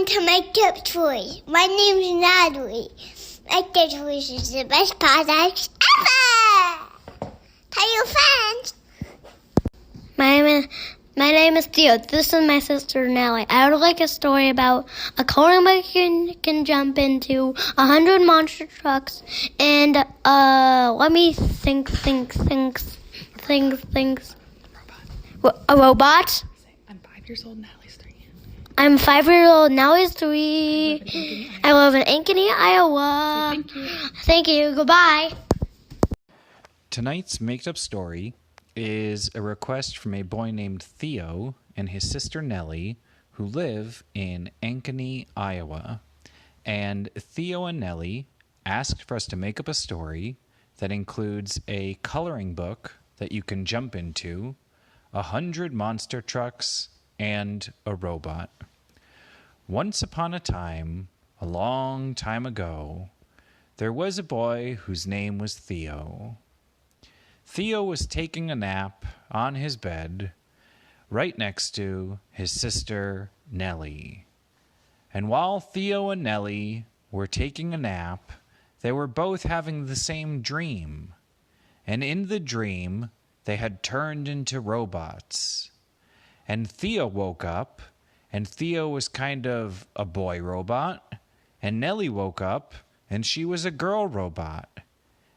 Welcome to my Tip Toys. My name is Natalie. My Tip Toys is the best podcast ever! Tell your friends! My name is Theo. This is my sister Nellie. I would like a story about a coloring book can jump into 100 monster trucks and let me think. A robot? I'm 5 years old, Natalie's 3. I'm 5 years old, Nellie's 3. I live in Ankeny, Iowa. Thank you. Thank you. Goodbye. Tonight's made-up story is a request from a boy named Theo and his sister Nellie, who live in Ankeny, Iowa. And Theo and Nellie asked for us to make up a story that includes a coloring book that you can jump into, 100 monster trucks, and a robot. Once upon a time, a long time ago, there was a boy whose name was Theo. Theo was taking a nap on his bed right next to his sister Nellie. And while Theo and Nellie were taking a nap, they were both having the same dream. And in the dream, they had turned into robots. And Theo woke up, and Theo was kind of a boy robot. And Nellie woke up, and she was a girl robot.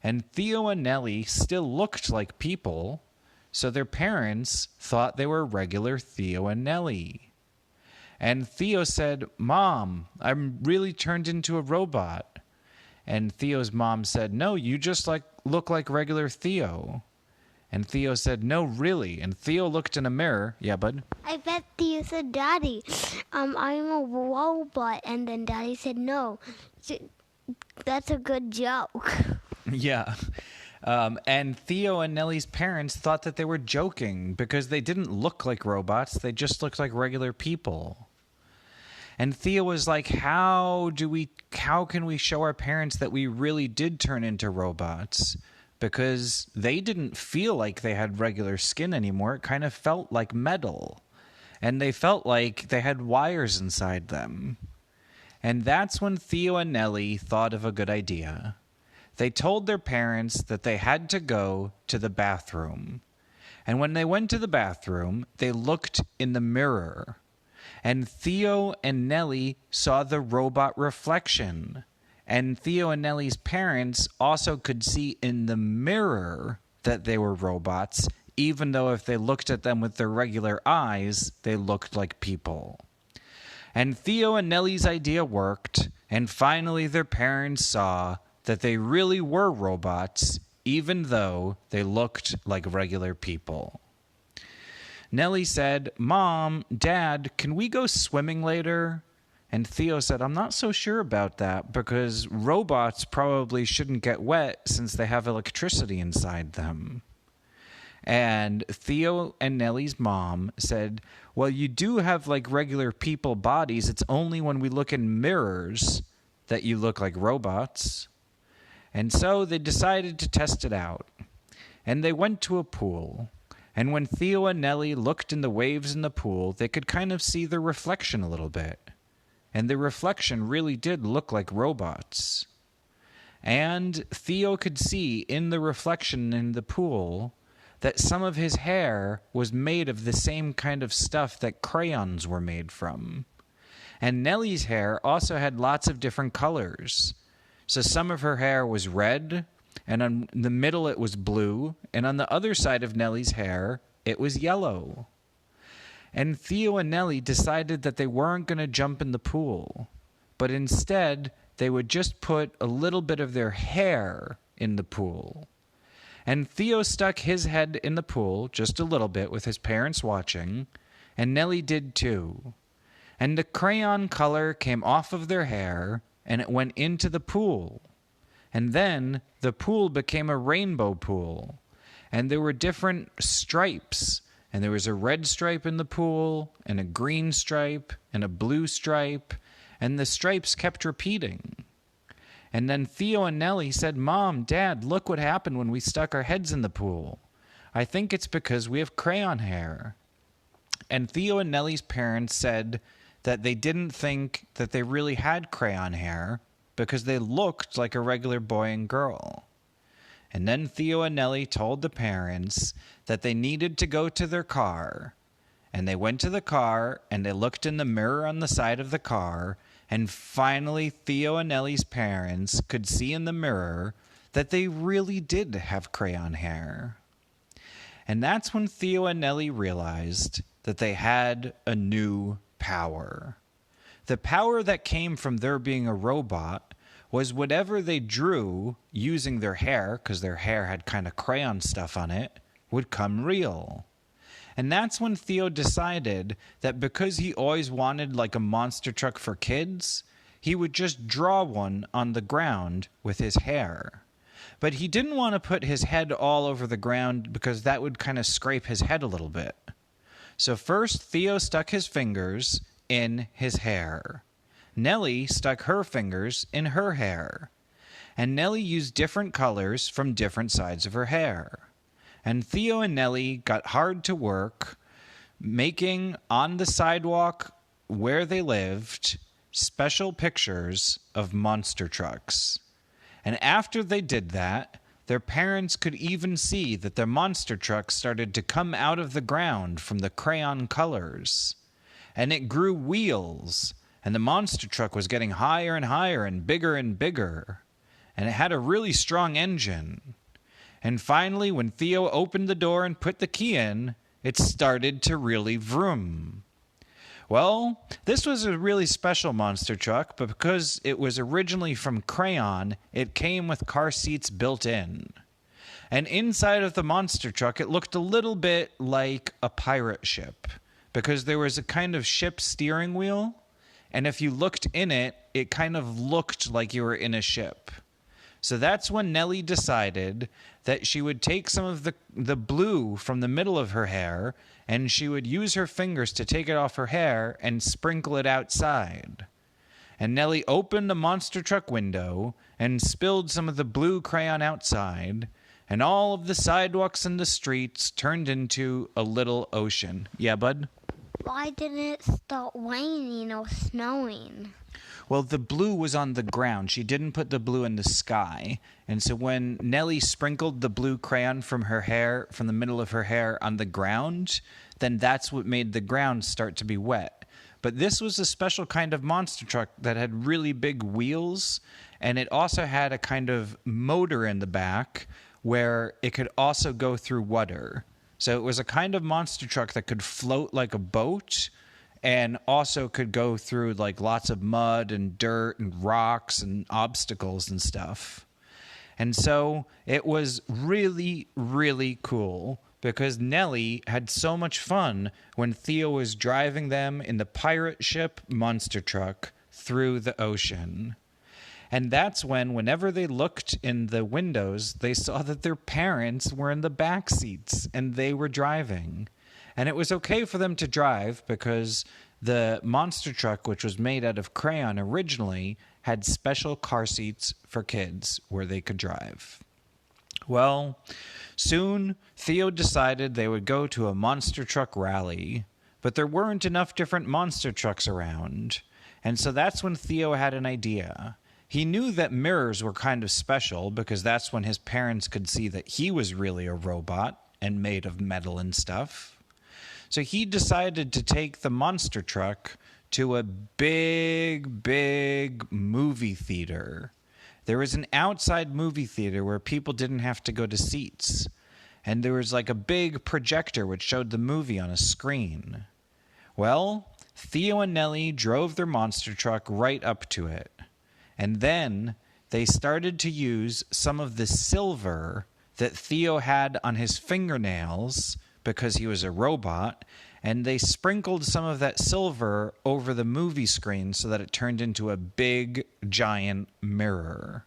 And Theo and Nellie still looked like people, so their parents thought they were regular Theo and Nellie. And Theo said, "Mom, I'm really turned into a robot." And Theo's mom said, "No, you just look like regular Theo." And Theo said, "No, really." And Theo looked in a mirror. Yeah, bud? I bet Theo said, "Daddy, I'm a robot." And then Daddy said, "No, that's a good joke." Yeah. And Theo and Nellie's parents thought that they were joking because they didn't look like robots. They just looked like regular people. And Theo was like, how can we show our parents that we really did turn into robots? Because they didn't feel like they had regular skin anymore. It kind of felt like metal. And they felt like they had wires inside them. And that's when Theo and Nellie thought of a good idea. They told their parents that they had to go to the bathroom. And when they went to the bathroom, they looked in the mirror. And Theo and Nellie saw the robot reflection. And Theo and Nellie's parents also could see in the mirror that they were robots, even though if they looked at them with their regular eyes, they looked like people. And Theo and Nellie's idea worked, and finally their parents saw that they really were robots, even though they looked like regular people. Nellie said, "Mom, Dad, can we go swimming later?" And Theo said, "I'm not so sure about that, because robots probably shouldn't get wet since they have electricity inside them." And Theo and Nellie's mom said, "Well, you do have like regular people bodies. It's only when we look in mirrors that you look like robots." And so they decided to test it out. And they went to a pool. And when Theo and Nellie looked in the waves in the pool, they could kind of see the reflection a little bit. And the reflection really did look like robots. And Theo could see in the reflection in the pool that some of his hair was made of the same kind of stuff that crayons were made from. And Nellie's hair also had lots of different colors. So some of her hair was red, and on the middle it was blue, and on the other side of Nellie's hair, it was yellow. And Theo and Nellie decided that they weren't going to jump in the pool, but instead they would just put a little bit of their hair in the pool. And Theo stuck his head in the pool just a little bit with his parents watching, and Nellie did too. And the crayon color came off of their hair, and it went into the pool. And then the pool became a rainbow pool. And there were different stripes. And there was a red stripe in the pool, and a green stripe, and a blue stripe. And the stripes kept repeating. And then Theo and Nellie said, "Mom, Dad, look what happened when we stuck our heads in the pool. I think it's because we have crayon hair." And Theo and Nellie's parents said that they didn't think that they really had crayon hair because they looked like a regular boy and girl. And then Theo and Nellie told the parents that they needed to go to their car. And they went to the car and they looked in the mirror on the side of the car, and finally Theo and Nellie's parents could see in the mirror that they really did have crayon hair. And that's when Theo and Nellie realized that they had a new power. The power that came from their being a robot was whatever they drew using their hair, because their hair had kind of crayon stuff on it, would come real. And that's when Theo decided that because he always wanted like a monster truck for kids, he would just draw one on the ground with his hair. But he didn't want to put his head all over the ground because that would kind of scrape his head a little bit. So first Theo stuck his fingers in his hair. Nellie stuck her fingers in her hair. And Nellie used different colors from different sides of her hair. And Theo and Nellie got hard to work making on the sidewalk where they lived special pictures of monster trucks. And after they did that, their parents could even see that their monster truck started to come out of the ground from the crayon colors. And it grew wheels, and the monster truck was getting higher and higher and bigger. And it had a really strong engine. And finally, when Theo opened the door and put the key in, it started to really vroom. Well, this was a really special monster truck, but because it was originally from crayon, it came with car seats built in. And inside of the monster truck, it looked a little bit like a pirate ship, because there was a kind of ship steering wheel, and if you looked in it, it kind of looked like you were in a ship. So that's when Nellie decided that she would take some of the blue from the middle of her hair, and she would use her fingers to take it off her hair and sprinkle it outside. And Nellie opened the monster truck window and spilled some of the blue crayon outside, and all of the sidewalks and the streets turned into a little ocean. Yeah, bud? Why didn't it start raining or snowing? Well, the blue was on the ground. She didn't put the blue in the sky. And so when Nellie sprinkled the blue crayon from her hair, from the middle of her hair on the ground, then that's what made the ground start to be wet. But this was a special kind of monster truck that had really big wheels, and it also had a kind of motor in the back where it could also go through water. So it was a kind of monster truck that could float like a boat, and also could go through like lots of mud and dirt and rocks and obstacles and stuff. And so it was really, really cool because Nellie had so much fun when Theo was driving them in the pirate ship monster truck through the ocean. And that's when, whenever they looked in the windows, they saw that their parents were in the back seats and they were driving. And it was okay for them to drive because the monster truck, which was made out of crayon originally, had special car seats for kids where they could drive. Well, soon Theo decided they would go to a monster truck rally, but there weren't enough different monster trucks around. And so that's when Theo had an idea. He knew that mirrors were kind of special because that's when his parents could see that he was really a robot and made of metal and stuff. So he decided to take the monster truck to a big, big movie theater. There was an outside movie theater where people didn't have to go to seats. And there was like a big projector which showed the movie on a screen. Well, Theo and Nellie drove their monster truck right up to it. And then they started to use some of the silver that Theo had on his fingernails because he was a robot, and they sprinkled some of that silver over the movie screen so that it turned into a big, giant mirror.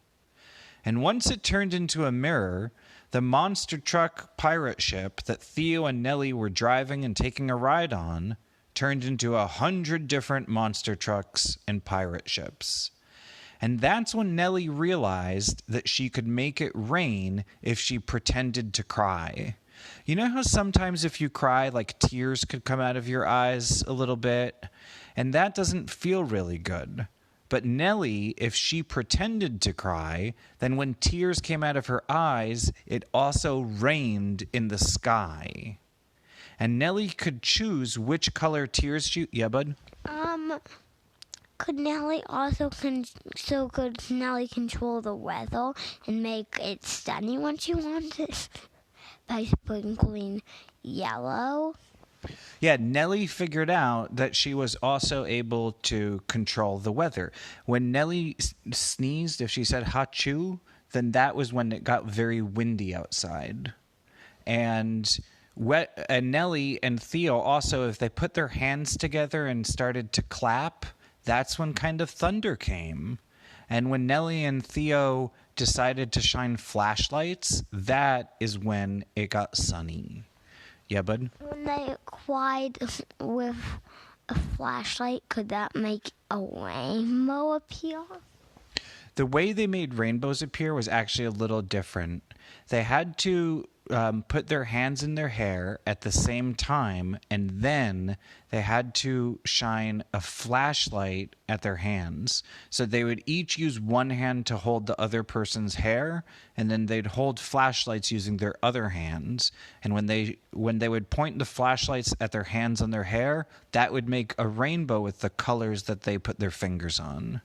And once it turned into a mirror, the monster truck pirate ship that Theo and Nellie were driving and taking a ride on turned into 100 different monster trucks and pirate ships. And that's when Nellie realized that she could make it rain if she pretended to cry. You know how sometimes if you cry, like tears could come out of your eyes a little bit? And that doesn't feel really good. But Nellie, if she pretended to cry, then when tears came out of her eyes, it also rained in the sky. And Nellie could choose which color tears she... Yeah, bud? Could Nellie also could Nellie control the weather and make it sunny when she wanted by sprinkling yellow? Yeah, Nellie figured out that she was also able to control the weather. When Nellie sneezed, if she said "Hachoo," then that was when it got very windy outside. And Nellie and Theo also, if they put their hands together and started to clap, that's when kind of thunder came. And when Nellie and Theo decided to shine flashlights, that is when it got sunny. Yeah, bud? When they cried with a flashlight, could that make a rainbow appear? The way they made rainbows appear was actually a little different. They had to put their hands in their hair at the same time, and then they had to shine a flashlight at their hands. So they would each use one hand to hold the other person's hair, and then they'd hold flashlights using their other hands. And when they would point the flashlights at their hands on their hair, that would make a rainbow with the colors that they put their fingers on.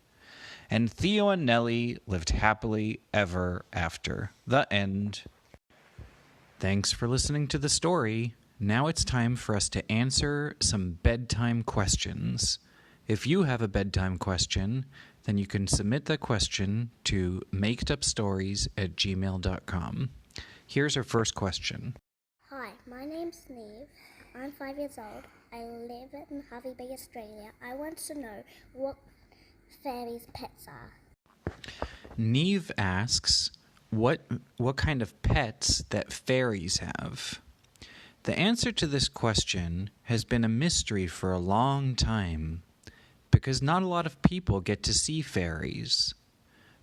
And Theo and Nellie lived happily ever after. The end. Thanks for listening to the story. Now it's time for us to answer some bedtime questions. If you have a bedtime question, then you can submit that question to makedupstories@gmail.com. Here's our first question. Hi, my name's Neve. I'm 5 years old. I live in Hervey Bay, Australia. I want to know what fairies' pets are. Neve asks, what kind of pets that fairies have? The answer to this question has been a mystery for a long time, because not a lot of people get to see fairies.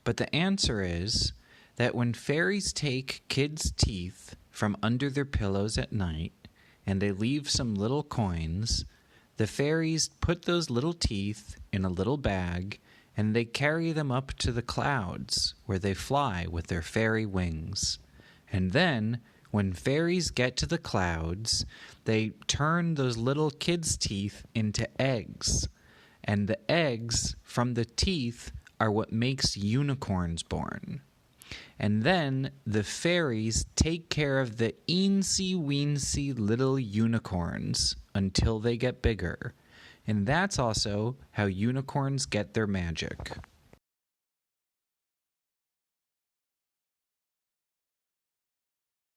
But the answer is that when fairies take kids' teeth from under their pillows at night and they leave some little coins, the fairies put those little teeth in a little bag and they carry them up to the clouds where they fly with their fairy wings. And then, when fairies get to the clouds, they turn those little kids' teeth into eggs. And the eggs from the teeth are what makes unicorns born. And then the fairies take care of the eensy-weensy little unicorns until they get bigger. And that's also how unicorns get their magic.